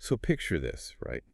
So picture this, right?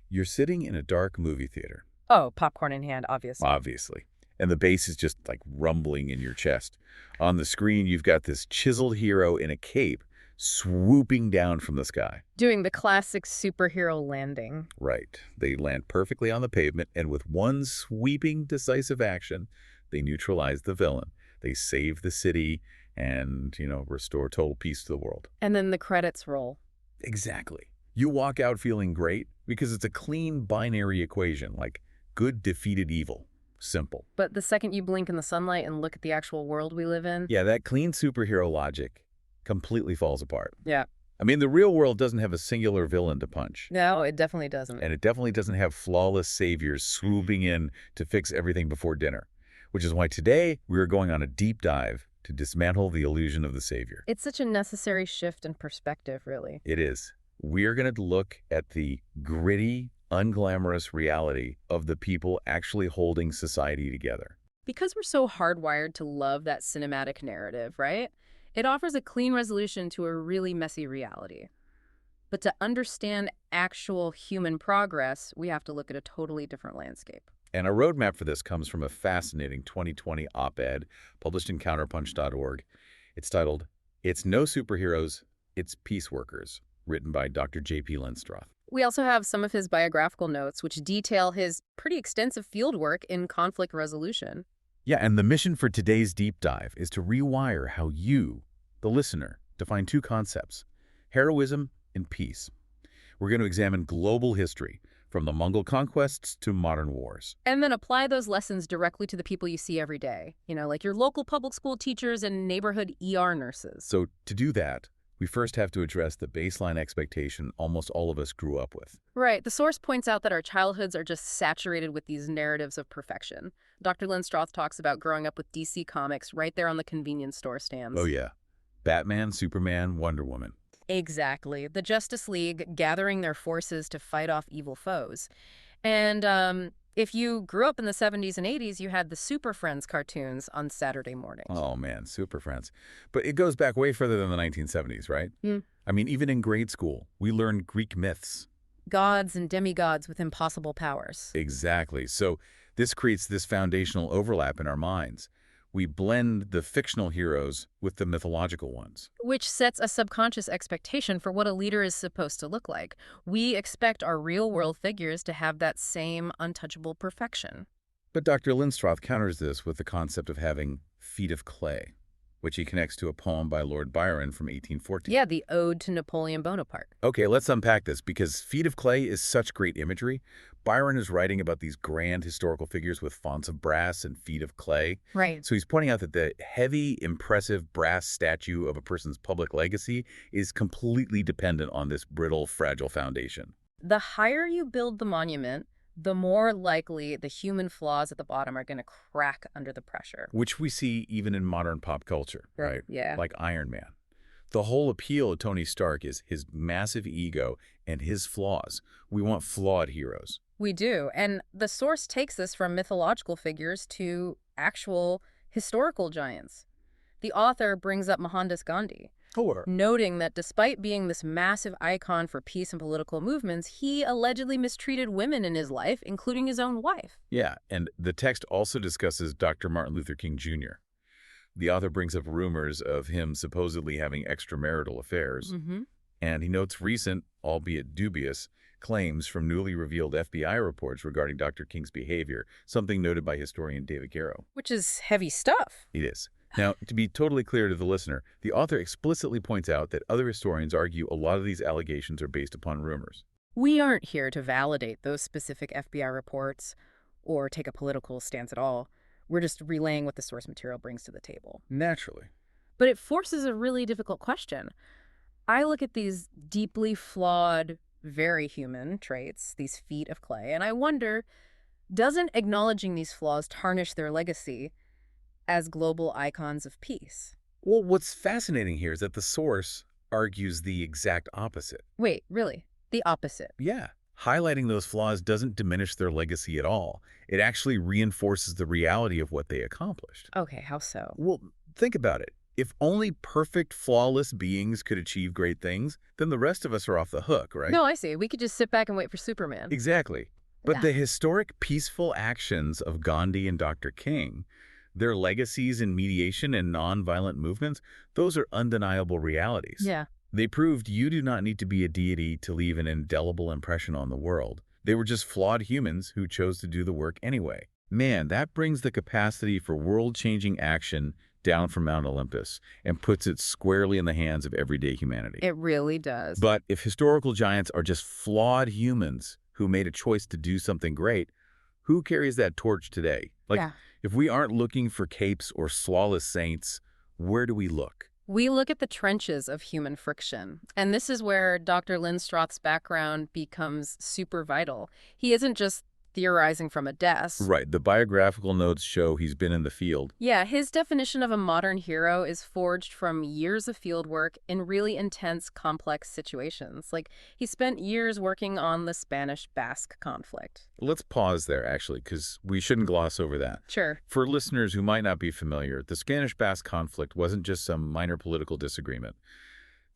You're sitting in a dark movie theater. Oh, popcorn in hand, obviously. Obviously. And the bass is just like rumbling in your chest. On the screen, you've got this chiseled hero in a cape swooping down from the sky. Doing the classic superhero landing. Right. They land perfectly on the pavement, and with one sweeping, decisive action, they neutralize the villain. They save the city and, restore total peace to the world. And then the credits roll. Exactly. You walk out feeling great because it's a clean binary equation, like good defeated evil. Simple. But the second you blink in the sunlight and look at the actual world we live in... Yeah, that clean superhero logic completely falls apart. Yeah. I mean, the real world doesn't have a singular villain to punch. No, it definitely doesn't. And it definitely doesn't have flawless saviors swooping in to fix everything before dinner. Which is why today we're going on a deep dive to dismantle the illusion of the savior. It's such a necessary shift in perspective, really. It is. We're going to look at the gritty, unglamorous reality of the people actually holding society together. Because we're so hardwired to love that cinematic narrative, right? It offers a clean resolution to a really messy reality. But to understand actual human progress, we have to look at a totally different landscape. And a roadmap for this comes from a fascinating 2020 op-ed published in counterpunch.org. It's titled, "It's No Superheroes, It's Peace Workers," written by Dr. J.P. Linstroth. We also have some of his biographical notes, which detail his pretty extensive fieldwork in conflict resolution. Yeah, and the mission for today's deep dive is to rewire how you, the listener, define two concepts, heroism and peace. We're going to examine global history, from the Mongol conquests to modern wars. And then apply those lessons directly to the people you see every day, like your local public school teachers and neighborhood ER nurses. So to do that, we first have to address the baseline expectation almost all of us grew up with. Right. The source points out that our childhoods are just saturated with these narratives of perfection. Dr. Linstroth talks about growing up with DC Comics right there on the convenience store stands. Oh, yeah. Batman, Superman, Wonder Woman. Exactly. The Justice League gathering their forces to fight off evil foes. And if you grew up in the 70s and 80s, you had the Super Friends cartoons on Saturday mornings. Oh, man, Super Friends. But it goes back way further than the 1970s, right? I mean, even in grade school, we learned Greek myths. Gods and demigods with impossible powers. Exactly. So this creates this foundational overlap in our minds. We blend the fictional heroes with the mythological ones. Which sets a subconscious expectation for what a leader is supposed to look like. We expect our real-world figures to have that same untouchable perfection. But Dr. Linstroth counters this with the concept of having feet of clay, which he connects to a poem by Lord Byron from 1814. Yeah, the Ode to Napoleon Bonaparte. Okay, let's unpack this, because feet of clay is such great imagery. Byron is writing about these grand historical figures with fonts of brass and feet of clay. Right. So he's pointing out that the heavy, impressive brass statue of a person's public legacy is completely dependent on this brittle, fragile foundation. The higher you build the monument, the more likely the human flaws at the bottom are going to crack under the pressure. Which we see even in modern pop culture, right? Yeah. Like Iron Man. The whole appeal of Tony Stark is his massive ego and his flaws. We want flawed heroes. We do. And the source takes us from mythological figures to actual historical giants. The author brings up Mohandas Gandhi, noting that despite being this massive icon for peace and political movements, he allegedly mistreated women in his life, including his own wife. Yeah, and the text also discusses Dr. Martin Luther King Jr. The author brings up rumors of him supposedly having extramarital affairs, and he notes recent, albeit dubious, claims from newly revealed FBI reports regarding Dr. King's behavior, something noted by historian David Garrow. Which is heavy stuff. It is. Now, to be totally clear to the listener, the author explicitly points out that other historians argue a lot of these allegations are based upon rumors. We aren't here to validate those specific FBI reports or take a political stance at all. We're just relaying what the source material brings to the table. Naturally. But it forces a really difficult question. I look at these deeply flawed, very human traits, these feet of clay, and I wonder, doesn't acknowledging these flaws tarnish their legacy as global icons of peace? Well, what's fascinating here is that the source argues the exact opposite. Wait, really? The opposite? Yeah. Highlighting those flaws doesn't diminish their legacy at all. It actually reinforces the reality of what they accomplished. Okay, how so? Well, think about it. If only perfect, flawless beings could achieve great things, then the rest of us are off the hook, right? No, I see. We could just sit back and wait for Superman. Exactly. But Yeah. the historic, peaceful actions of Gandhi and Dr. King, their legacies in mediation and nonviolent movements, those are undeniable realities. Yeah. They proved you do not need to be a deity to leave an indelible impression on the world. They were just flawed humans who chose to do the work anyway. Man, that brings the capacity for world-changing action down from Mount Olympus and puts it squarely in the hands of everyday humanity. It really does. But if historical giants are just flawed humans who made a choice to do something great, who carries that torch today? If we aren't looking for capes or flawless saints, where do we look? We look at the trenches of human friction. And this is where Dr. Linstroth's background becomes super vital. He isn't just theorizing from a desk. Right. The biographical notes show he's been in the field. Yeah, his definition of a modern hero is forged from years of field work in really intense, complex situations. Like, he spent years working on the Spanish-Basque conflict. Let's pause there, actually, because we shouldn't gloss over that. Sure. For listeners who might not be familiar, the Spanish-Basque conflict wasn't just some minor political disagreement.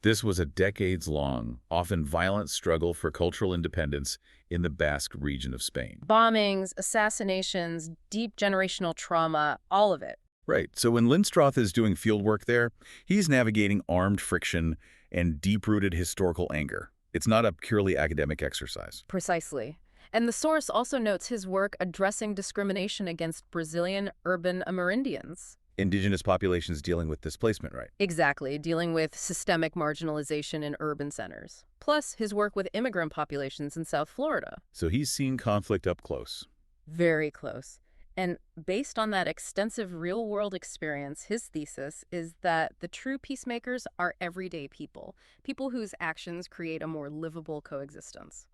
This was a decades-long, often violent struggle for cultural independence in the Basque region of Spain. Bombings, assassinations, deep generational trauma, all of it. Right. So when Linstroth is doing field work there, he's navigating armed friction and deep-rooted historical anger. It's not a purely academic exercise. Precisely. And the source also notes his work addressing discrimination against Brazilian urban Amerindians. Indigenous populations dealing with displacement, right? Exactly, dealing with systemic marginalization in urban centers. Plus, his work with immigrant populations in South Florida. So he's seen conflict up close. Very close. And based on that extensive real-world experience, his thesis is that the true peacemakers are everyday people, people whose actions create a more livable coexistence.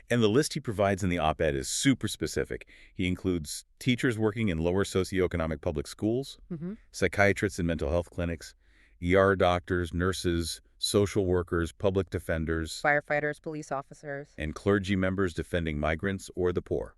And the list he provides in the op-ed is super specific. He includes teachers working in lower socioeconomic public schools, psychiatrists in mental health clinics, ER doctors, nurses, social workers, public defenders, firefighters, police officers, and clergy members defending migrants or the poor.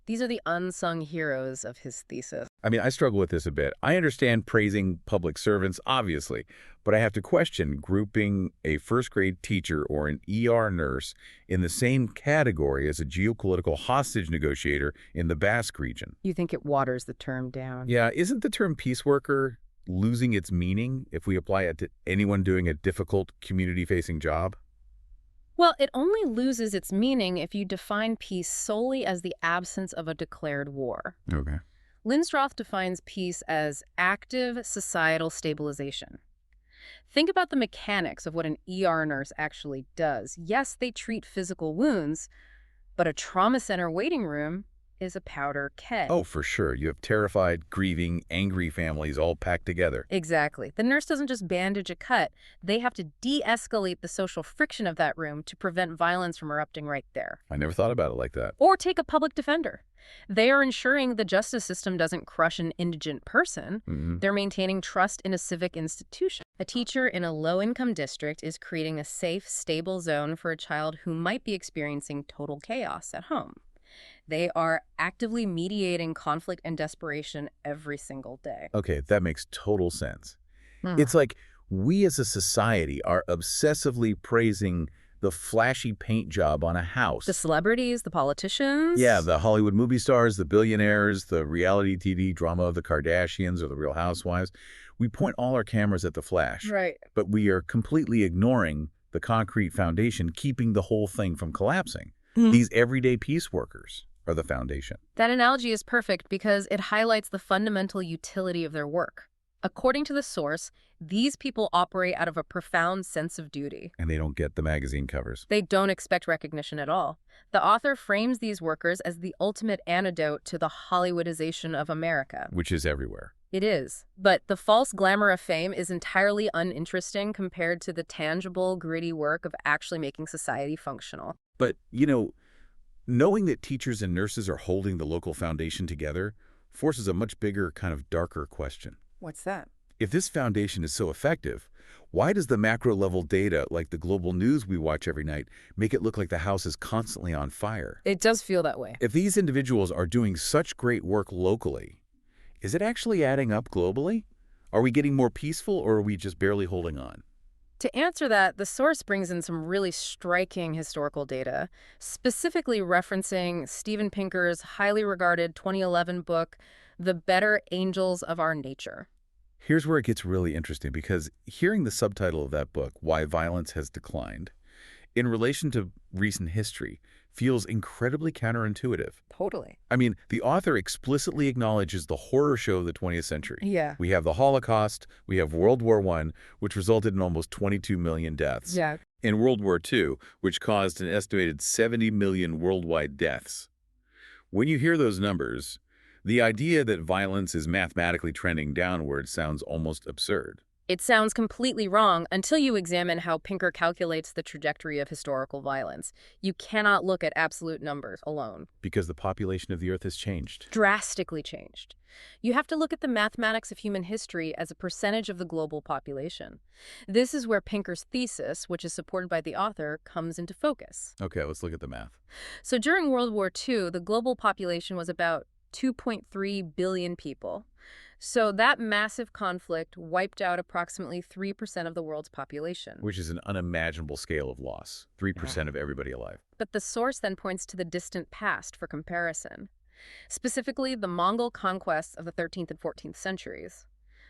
These are the unsung heroes of his thesis. I mean, I struggle with this a bit. I understand praising public servants, obviously, but I have to question grouping a first-grade teacher or an ER nurse in the same category as a geopolitical hostage negotiator in the Basque region. You think it waters the term down? Yeah, isn't the term peace worker losing its meaning if we apply it to anyone doing a difficult community-facing job? Well, it only loses its meaning if you define peace solely as the absence of a declared war. Okay. Linstroth defines peace as active societal stabilization. Think about the mechanics of what an ER nurse actually does. Yes, they treat physical wounds, but a trauma center waiting room is a powder keg. Oh, for sure. You have terrified, grieving, angry families all packed together. Exactly. The nurse doesn't just bandage a cut. They have to de-escalate the social friction of that room to prevent violence from erupting right there. I never thought about it like that. Or take a public defender. They are ensuring the justice system doesn't crush an indigent person. They're maintaining trust in a civic institution. A teacher in a low-income district is creating a safe, stable zone for a child who might be experiencing total chaos at home. They are actively mediating conflict and desperation every single day. Okay, that makes total sense. It's like we as a society are obsessively praising the flashy paint job on a house. The celebrities, the politicians. Yeah, the Hollywood movie stars, the billionaires, the reality TV drama of the Kardashians or the Real Housewives. We point all our cameras at the flash. Right. But we are completely ignoring the concrete foundation keeping the whole thing from collapsing. These everyday peace workers are the foundation. That analogy is perfect because it highlights the fundamental utility of their work. According to the source, these people operate out of a profound sense of duty. And they don't get the magazine covers. They don't expect recognition at all. The author frames these workers as the ultimate antidote to the Hollywoodization of America. Which is everywhere. It is. But the false glamour of fame is entirely uninteresting compared to the tangible, gritty work of actually making society functional. But, you know, knowing that teachers and nurses are holding the local foundation together forces a much bigger, kind of darker question. What's that? If this foundation is so effective, why does the macro-level data, like the global news we watch every night, make it look like the house is constantly on fire? It does feel that way. If these individuals are doing such great work locally, is it actually adding up globally? Are we getting more peaceful, or are we just barely holding on? To answer that, the source brings in some really striking historical data, specifically referencing Steven Pinker's highly regarded 2011 book, The Better Angels of Our Nature. Here's where it gets really interesting, because hearing the subtitle of that book, Why Violence Has Declined, in relation to recent history, feels incredibly counterintuitive. Totally. I mean, the author explicitly acknowledges the horror show of the 20th century. Yeah. We have the Holocaust, we have World War I, which resulted in almost 22 million deaths. Yeah. In World War II, which caused an estimated 70 million worldwide deaths. When you hear those numbers, the idea that violence is mathematically trending downward sounds almost absurd. It sounds completely wrong until you examine how Pinker calculates the trajectory of historical violence. You cannot look at absolute numbers alone. Because the population of the Earth has changed. Drastically changed. You have to look at the mathematics of human history as a percentage of the global population. This is where Pinker's thesis, which is supported by the author, comes into focus. Okay, let's look at the math. So during World War II, the global population was about 2.3 billion people. So that massive conflict wiped out approximately 3% of the world's population. Which is an unimaginable scale of loss. 3% of everybody alive. But the source then points to the distant past for comparison. Specifically, the Mongol conquests of the 13th and 14th centuries.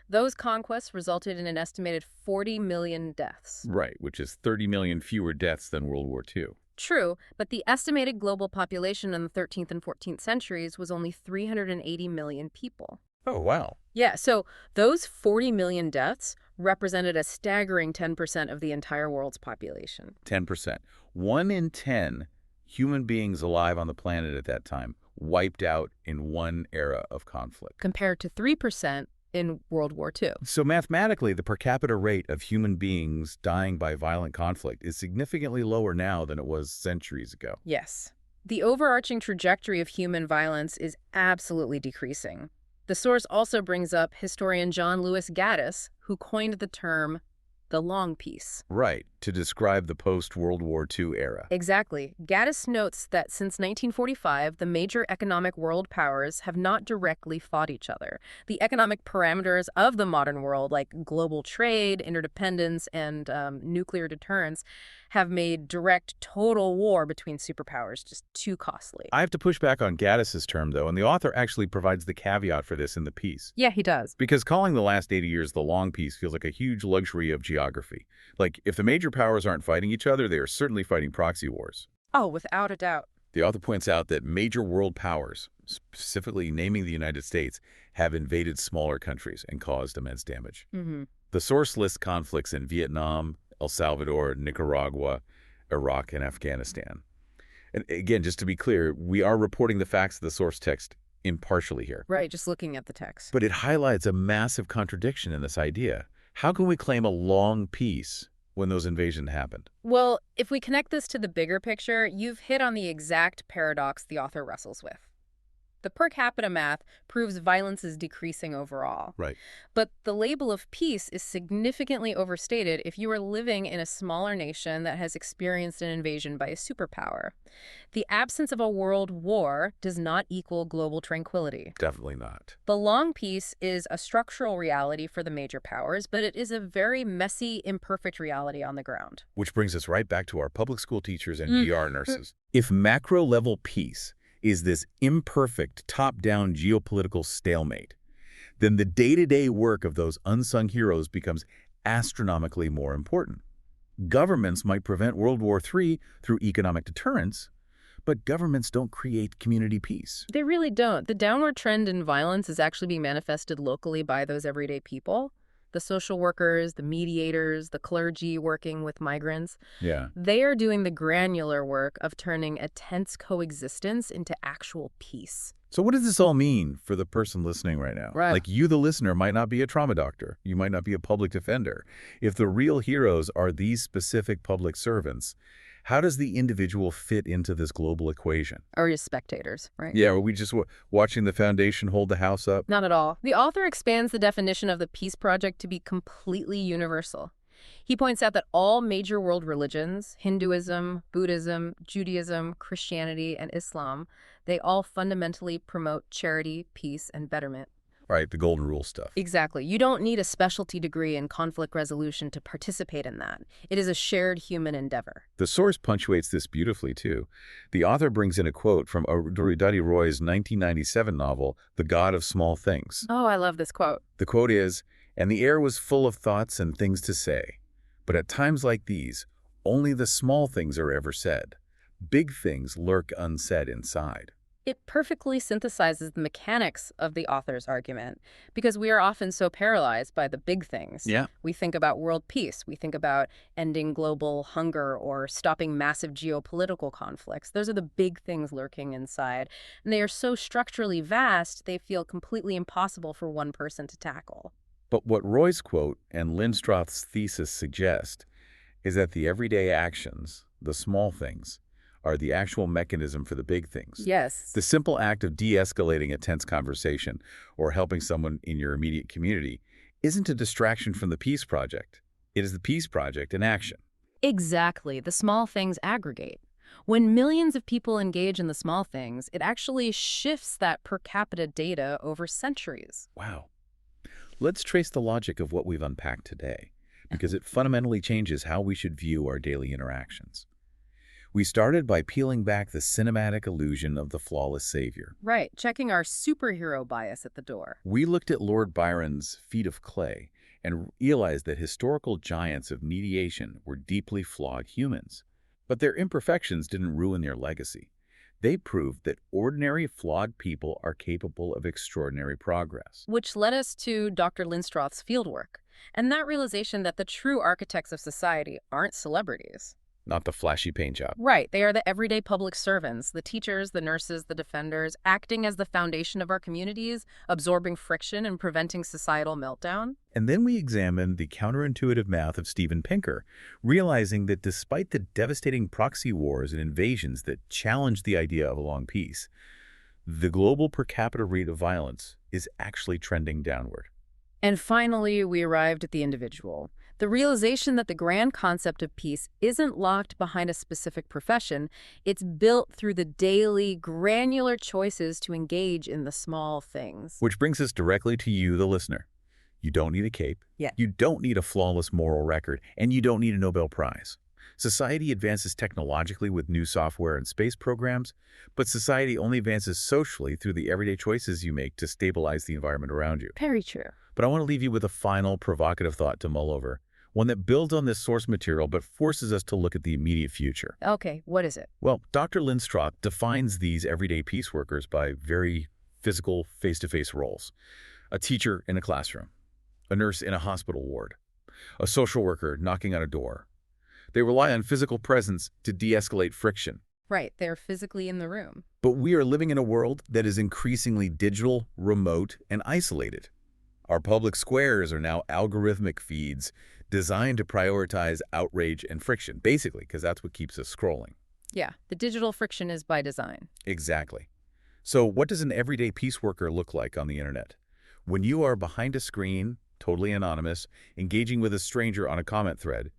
Those conquests resulted in an estimated 40 million deaths. Right, which is 30 million fewer deaths than World War II. True, but the estimated global population in the 13th and 14th centuries was only 380 million people. Oh, wow. Yeah, so those 40 million deaths represented a staggering 10% of the entire world's population. 10%. 1 in 10 human beings alive on the planet at that time wiped out in one era of conflict. Compared to 3% in World War II. So mathematically, the per capita rate of human beings dying by violent conflict is significantly lower now than it was centuries ago. Yes. The overarching trajectory of human violence is absolutely decreasing. The source also brings up historian John Lewis Gaddis, who coined the term the long peace. Right, to describe the post-World War II era. Exactly. Gaddis notes that since 1945, the major economic world powers have not directly fought each other. The economic parameters of the modern world, like global trade, interdependence, and nuclear deterrence, have made direct total war between superpowers just too costly. I have to push back on Gaddis's term, though, and the author actually provides the caveat for this in the piece. Yeah, he does. Because calling the last 80 years the long peace feels like a huge luxury of geography. Like, if the major powers aren't fighting each other, they are certainly fighting proxy wars. Oh, without a doubt. The author points out that major world powers, specifically naming the United States, have invaded smaller countries and caused immense damage. The source lists conflicts in Vietnam, El Salvador, Nicaragua, Iraq, and Afghanistan. And again, just to be clear, we are reporting the facts of the source text impartially here. Right, just looking at the text. But it highlights a massive contradiction in this idea. How can we claim a long peace when those invasions happened? Well, if we connect this to the bigger picture, you've hit on the exact paradox the author wrestles with. The per capita math proves violence is decreasing overall. Right. But the label of peace is significantly overstated if you are living in a smaller nation that has experienced an invasion by a superpower. The absence of a world war does not equal global tranquility. Definitely not. The long peace is a structural reality for the major powers, but it is a very messy, imperfect reality on the ground. Which brings us right back to our public school teachers and PR nurses. If macro-level peace is this imperfect top-down geopolitical stalemate, then the day-to-day work of those unsung heroes becomes astronomically more important. Governments might prevent World War III through economic deterrence, but governments don't create community peace. They really don't. The downward trend in violence is actually being manifested locally by those everyday people. The social workers, the mediators, the clergy working with migrants. Yeah. They are doing the granular work of turning a tense coexistence into actual peace. So what does this all mean for the person listening right now? Right. Like, you, the listener, might not be a trauma doctor. You might not be a public defender. If the real heroes are these specific public servants, how does the individual fit into this global equation? Or just spectators, right? Yeah, are we just watching the foundation hold the house up? Not at all. The author expands the definition of the peace project to be completely universal. He points out that all major world religions, Hinduism, Buddhism, Judaism, Christianity, and Islam, they all fundamentally promote charity, peace, and betterment. Right, the golden rule stuff. Exactly. You don't need a specialty degree in conflict resolution to participate in that. It is a shared human endeavor. The source punctuates this beautifully, too. The author brings in a quote from Arundhati Roy's 1997 novel, The God of Small Things. Oh, I love this quote. The quote is, "And the air was full of thoughts and things to say. But at times like these, only the small things are ever said. Big things lurk unsaid inside." It perfectly synthesizes the mechanics of the author's argument, because we are often so paralyzed by the big things. Yeah. We think about world peace, we think about ending global hunger or stopping massive geopolitical conflicts. Those are the big things lurking inside, and they are so structurally vast, they feel completely impossible for one person to tackle. But what Roy's quote and Linstroth's thesis suggest is that the everyday actions, the small things, are the actual mechanism for the big things. Yes. The simple act of de-escalating a tense conversation or helping someone in your immediate community isn't a distraction from the peace project. It is the peace project in action. Exactly. The small things aggregate. When millions of people engage in the small things, it actually shifts that per capita data over centuries. Wow. Let's trace the logic of what we've unpacked today, because it fundamentally changes how we should view our daily interactions. We started by peeling back the cinematic illusion of the flawless savior. Right, checking our superhero bias at the door. We looked at Lord Byron's Feet of Clay and realized that historical giants of mediation were deeply flawed humans. But their imperfections didn't ruin their legacy. They proved that ordinary, flawed people are capable of extraordinary progress. Which led us to Dr. Linstroth's fieldwork, and that realization that the true architects of society aren't celebrities. Not the flashy paint job. Right. They are the everyday public servants, the teachers, the nurses, the defenders, acting as the foundation of our communities, absorbing friction and preventing societal meltdown. And then we examined the counterintuitive math of Steven Pinker, realizing that despite the devastating proxy wars and invasions that challenged the idea of a long peace, the global per capita rate of violence is actually trending downward. And finally, we arrived at the individual. The realization that the grand concept of peace isn't locked behind a specific profession. It's built through the daily, granular choices to engage in the small things. Which brings us directly to you, the listener. You don't need a cape. Yeah. You don't need a flawless moral record. And you don't need a Nobel Prize. Society advances technologically with new software and space programs, but society only advances socially through the everyday choices you make to stabilize the environment around you. Very true. But I want to leave you with a final provocative thought to mull over, one that builds on this source material but forces us to look at the immediate future. Okay, what is it? Well, Dr. Linstroth defines these everyday peace workers by very physical, face-to-face roles. A teacher in a classroom, a nurse in a hospital ward, a social worker knocking on a door. They rely on physical presence to de-escalate friction. Right, they're physically in the room. But we are living in a world that is increasingly digital, remote, and isolated. Our public squares are now algorithmic feeds designed to prioritize outrage and friction, basically, because that's what keeps us scrolling. Yeah, the digital friction is by design. Exactly. So what does an everyday peace worker look like on the internet? When you are behind a screen, totally anonymous, engaging with a stranger on a comment thread,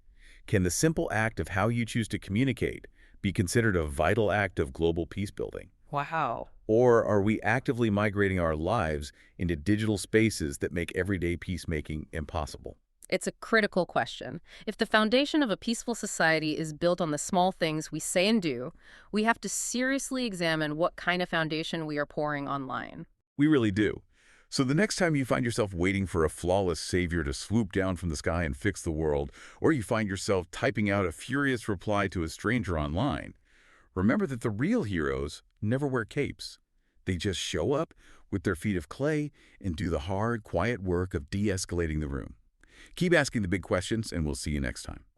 can the simple act of how you choose to communicate be considered a vital act of global peace building? Wow. Or are we actively migrating our lives into digital spaces that make everyday peacemaking impossible? It's a critical question. If the foundation of a peaceful society is built on the small things we say and do, we have to seriously examine what kind of foundation we are pouring online. We really do. So the next time you find yourself waiting for a flawless savior to swoop down from the sky and fix the world, or you find yourself typing out a furious reply to a stranger online, remember that the real heroes never wear capes. They just show up with their feet of clay and do the hard, quiet work of de-escalating the room. Keep asking the big questions, and we'll see you next time.